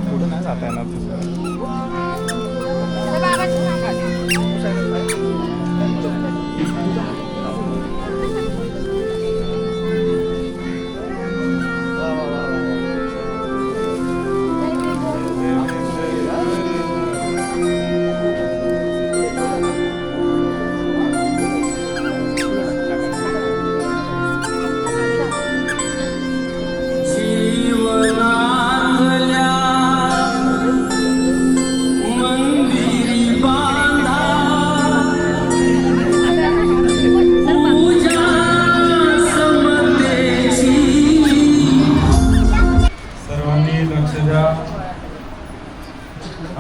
पुढे नाही जाता येणार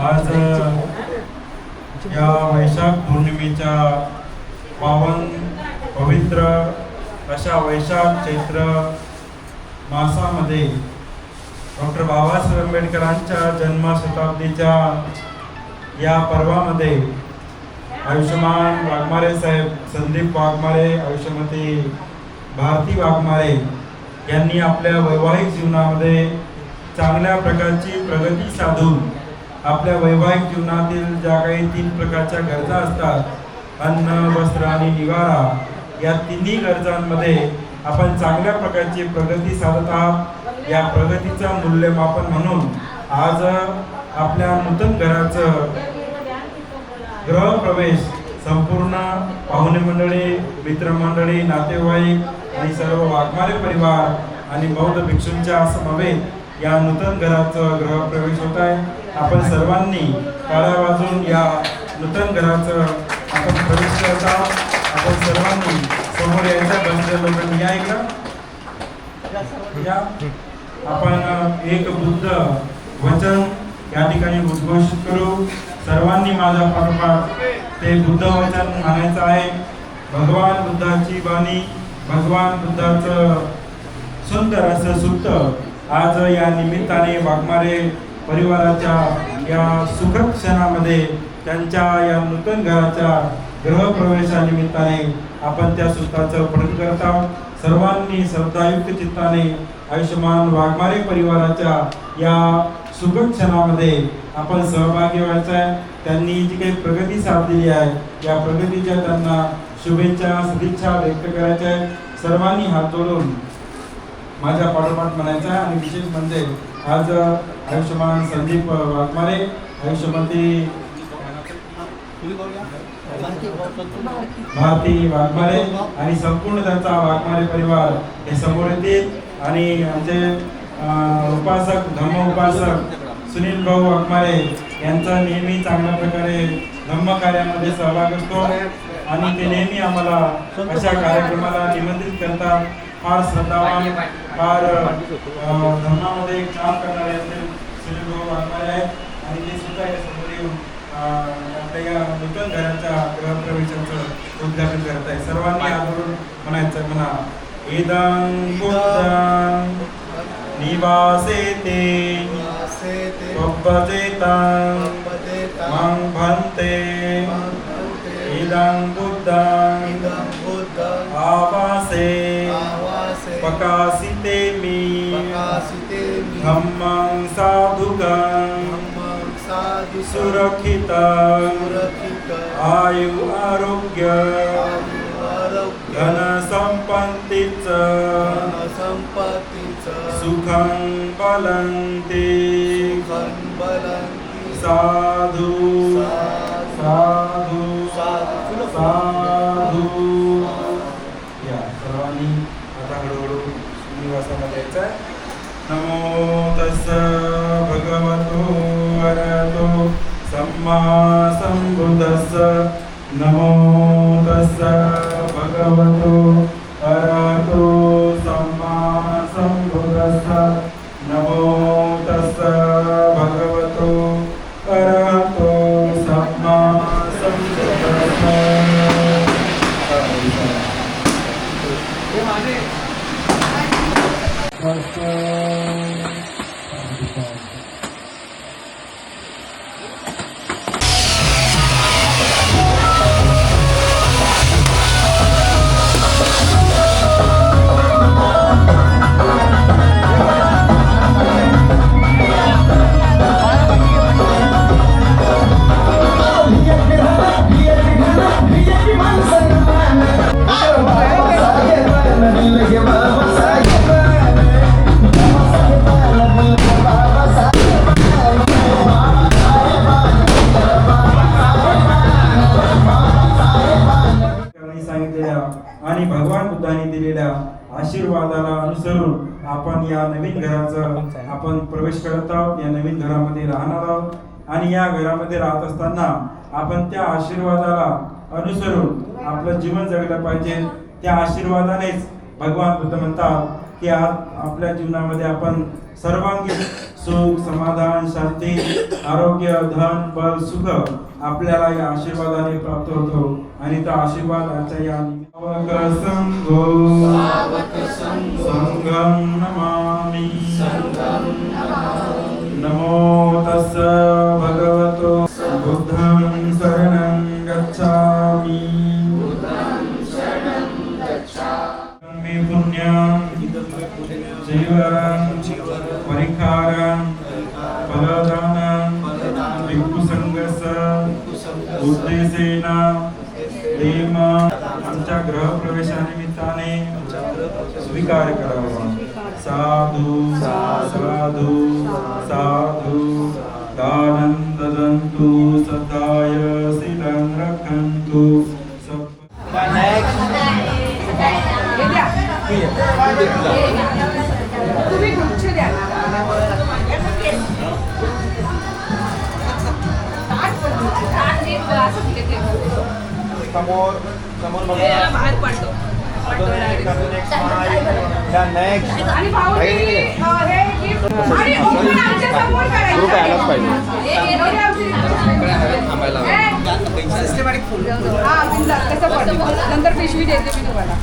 आज या वैशाख पौर्णिमेच्या पावन पवित्र अशा वैशाख चैत्र मासामध्ये डॉक्टर बाबासाहेब आंबेडकरांच्या जन्मशताब्दीच्या या पर्वामध्ये आयुष्यमान वाघमारे साहेब, संदीप वाघमारे, आयुष्यमती भारती वाघमारे यांनी आपल्या वैवाहिक जीवनामध्ये चांगल्या प्रकारची प्रगती साधून आपल्या वैवाहिक जीवनातील ज्या काही 3 प्रकारच्या गरजा असतात, अन्न, वस्त्र आणि निवारा, या तिन्ही गरजांमध्ये आपण चांगल्या प्रकारची प्रगती साधत आहात. या प्रगतीचं मूल्यमापन म्हणून आज आपल्या नूतन घराचं गृहप्रवेश संपूर्ण पाहुणे मंडळी, मित्रमंडळी, नातेवाईक आणि सर्व वाघमारे परिवार आणि बौद्ध भिक्षूंच्या समवेत या नूतन घराचं गृहप्रवेश होत आहे. आपण सर्वांनी टाळ्या वाजवून या नूतन घराचं आपण प्रवेश करत आहोत. आपण सर्वांनी समोर यायचं, बसलेल्या लोकांनी या इकडं या. आपण एक बुद्ध वचन या ठिकाणी उद्घोषित करू. सर्वांनी माझ्या पाठोपाठ ते बुद्ध वचन म्हणायचं आहे. भगवान बुद्धाची वाणी, भगवान बुद्धाचं सुंदर असं सूक्त आज या निमित्ताने वाघमारे परिवाराच्या या सुखद क्षणामध्ये त्यांच्या या नूतन घराच्या गृहप्रवेशानिमित्ताने आपण त्या सूत्राचं पठण करत आहोत. सर्वांनी श्रद्धायुक्त चित्ताने आयुष्यमान वाघमारे परिवाराच्या या सुखद क्षणामध्ये आपण सहभागी व्हायचं आहे. त्यांनी जी काही प्रगती साधलेली आहे या प्रगतीच्या त्यांना शुभेच्छा, सदिच्छा व्यक्त करायच्या आहेत. सर्वांनी हात जोडून माझ्या पाठोपाठ म्हणायचं आहे. आणि विशेष म्हणजे आज आयुष्यमान संदीप वाघमारे, आयुष्यमती भारती वाघमारे आणि संपूर्ण त्यांचा वाघमारे परिवार हे समोर येतील. आणि आमचे उपासक, धम्म उपासक सुनील भाऊ वाघमारे यांचा नेहमी चांगल्या प्रकारे धम्म कार्यामध्ये सहभाग असतो आणि ते नेहमी आम्हाला अशा कार्यक्रमाला निमंत्रित करतात. फार श्रद्धावान, फार धर्मामध्ये काम करणारे सुनील भाऊ वाघमारे आहेत आणि ते सुद्धा या समोर येऊन आपल्या या नूतन घराच्या गृहप्रवेशाचं उद्घाटन करत आहे. सर्वांनी आदरून म्हणायचं, म्हणा इदं बुद्धं निवासेते पब्बजेतं मं भन्ते इदं बुद्धं आवासे पकासिते मी धम्मं साधुकं सुरक्षितं आयु आरोग्य धन संपत्तीचं सुखं बलंते साधु साधु साधु. या सर्वांनी आता हळूहळू निवासामध्ये यायचं आहे. नमो तस्स भगवतो अरहतो सम्मा संबुद्धस्स. नमो तस्स भगवतो अरहतो सम्मा संबुद्धस्स. नमो तस्स भगवतो अरहतो सम्मा संबुद्धस्स. आशीर्वादाला अनुसरून आपण या नवीन घराचा आपण प्रवेश करत आहोत, या नवीन घरामध्ये राहणार आहोत आणि या घरामध्ये राहत असताना आपण त्या आशीर्वादाला अनुसरून आपलं जीवन जगलं पाहिजे। त्या आशीर्वादानेच भगवान बुद्ध म्हणतात की आज आपल्या जीवनामध्ये आपण सर्वांगीण सुख, समाधान, शांती, आरोग्य, धन, बल, सुख आपल्याला या आशीर्वादाने प्राप्त होतो आणि त्या आशीर्वादाच्या या संघं नमामि। नमो तस्स भगवतो बुद्धं शरणं गच्छामि। मे पुण्यं जीवनं परिखारं फलदानं भिक्षुसंघस्य उद्देशेन देम आमच्या गृहप्रवेशानिमित्ताने स्वीकार करावा। साधु साधु साधु दानं ददन्तु सदाय शीलं रक्षन्तु। तुम्ही गुच्छ द्या समोर समोर बाहेर पडतो नेक्स्ट आणि भाऊजी हे गिफ्ट आणि ओपन आमच्या समोर ग्रुप यायलाच पाहिजे सिस्टमॅटिक फुल हा बिंदास कसं पडतो नंतर पिशवी देते मी तुम्हाला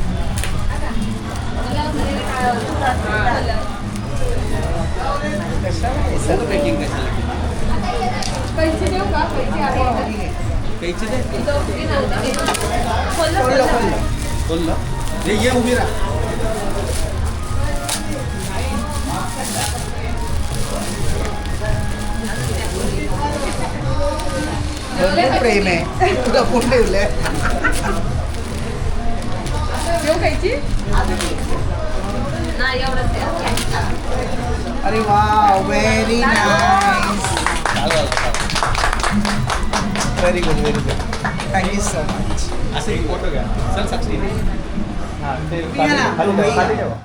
पैसे देऊ का पैसे आहे कैची दे बोल ना ये उभी राहा प्रेम आहे जपून ठेवलंय देऊ कैची अरे वा very nice very good thank you so much असे एक फोटो घ्या चल साक्षी हां ते खाली ठेवा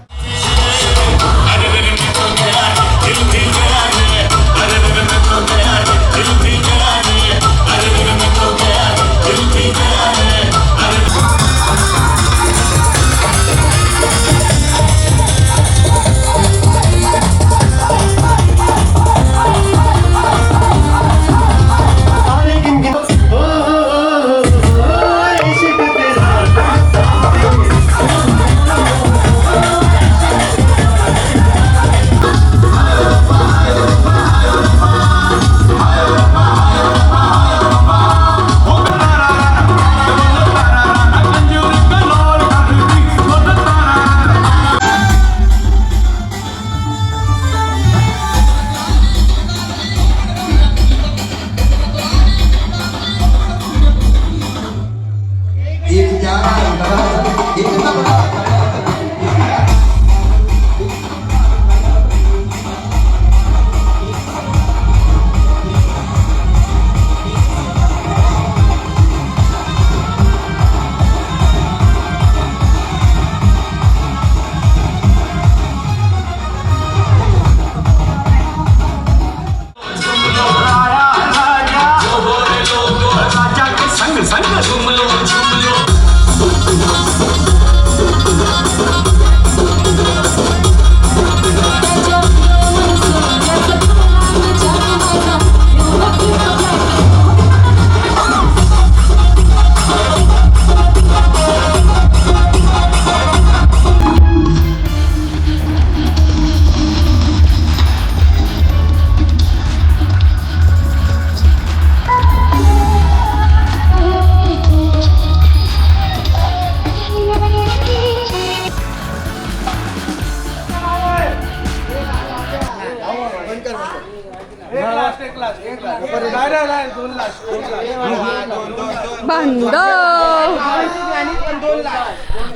बंद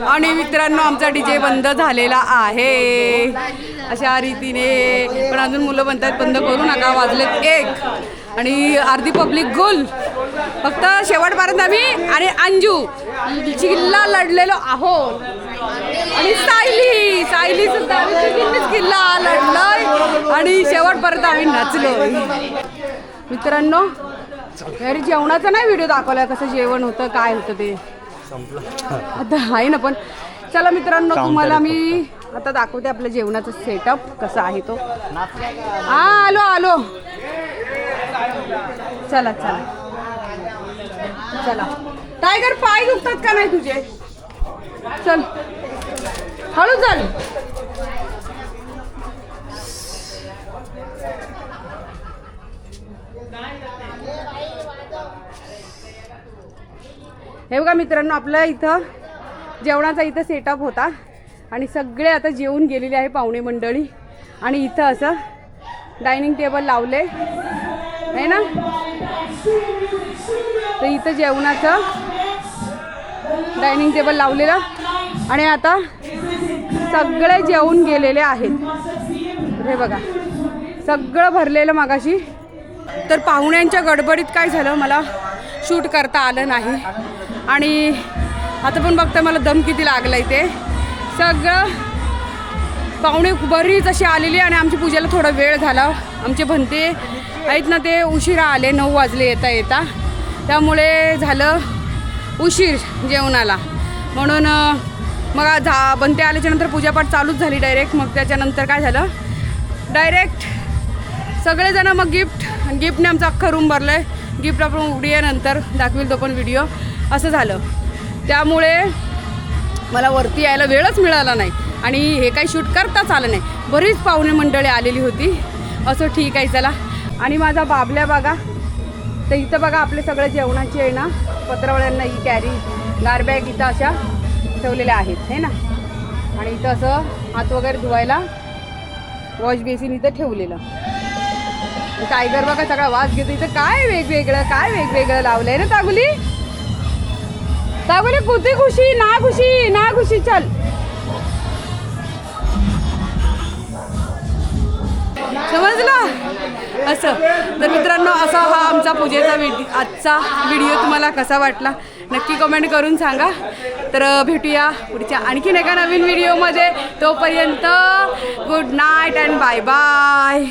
आणि मित्रांनो आमचा डीजे बंद झालेला आहे अशा रीतीने पण अजून मुलं म्हणतात बंद करू नका वाजलेत 1 आणि अर्धी पब्लिक गुल फक्त शेवटपर्यंत आम्ही आणि अंजू चिल्ला लढलेलो आहोत आणि सायली सुद्धा आम्ही तिघींनीच किल्ला लढलोय आणि शेवटपर्यंत आम्ही नाचलोय. मित्रांनो अरे जेवणाचा नाही व्हिडिओ दाखवला कसं जेवण होतं काय होतं ते आता आहे ना. पण चला मित्रांनो तुम्हाला मी आता दाखवते आपलं जेवणाचं सेटअप कसा आहे तो. हा आलो चला टायगर पाय दुखतात का नाही तुझे? चल हळू चल. हे बघा मित्रांनो आपलं इथं जेवणाचा इथं सेटअप होता आणि सगळे आता जेवून गेलेले आहे पाहुणे मंडळी. आणि इथं असं डायनिंग टेबल लावले आहे ना. तर इथं जेवणाचं डायनिंग टेबल लावलेलं आणि आता सगळे जेवून गेलेले आहेत. हे बघा सगळं भरलेलं मगाशी. तर पाहुण्यांच्या गडबडीत काय झालं मला शूट करता आलं नाही आणि आता पण बघता मला दम किती लागला इथे. सगळं पाहुणे बरीच अशी आलेली आणि आमची पूजेला थोडा वेळ झाला. आमचे भंते आहेत ना ते उशिरा आले 9 वाजले येता त्यामुळे झालं उशीर जेवणाला. म्हणून मग भंते आल्याच्यानंतर पूजापाठ चालूच झाली डायरेक्ट. मग त्याच्यानंतर काय झालं डायरेक्ट सगळेजण मग गिफ्टने आमचा अख्खा रूम भरलं आहे. गिफ्ट आपण उडूया नंतर दाखवेल तो पण व्हिडिओ. असं झालं त्यामुळे मला वरती यायला वेळच मिळाला नाही आणि हे काही शूट करताच आलं नाही. बरीच पाहुणे मंडळी आलेली होती. असं ठीक आहे चला. आणि माझा बाबल्या बघा तर इथं बघा आपले सगळे जेवणाचे आहे ना पत्रावळ्यांना ही कॅरी गारबॅग इथं अशा ठेवलेल्या आहेत हे ना. आणि इथं असं हात वगैरे धुवायला वॉश बेसिन इथं ठेवलेलं. टायगर बघा सगळा वास घेतो. इथं काय वेगवेगळं लावलं आहे ना तागुली कुठे खुशी ना खुशी चल. समजलं असं. तर मित्रांनो असा हा आमचा पूजेचा आजचा व्हिडिओ तुम्हाला कसा वाटला नक्की कमेंट करून सांगा. तर भेटूया पुढच्या आणखीन एका नवीन व्हिडिओमध्ये. तोपर्यंत good night and bye bye.